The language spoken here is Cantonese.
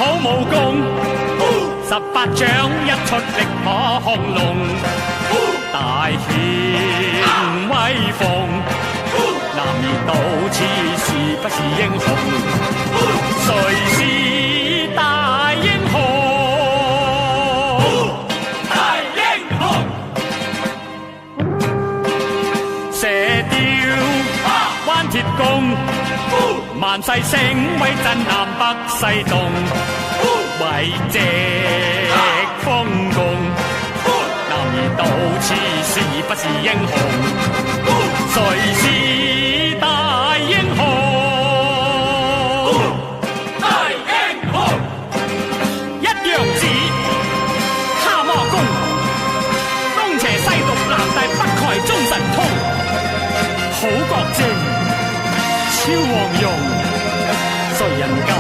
好武功，18掌一出力破亢龍，大顯威風。男兒到此是不是英雄？誰是大英雄？大英雄！射雕關鐵功，萬世聲威震南北西東，偉績豐功。男兒到此是不是英雄？誰是大英雄？大英雄！一陽指，蛤蟆功，東邪西毒，南帝北丐中神通，好國正，超黃蓉，誰人教？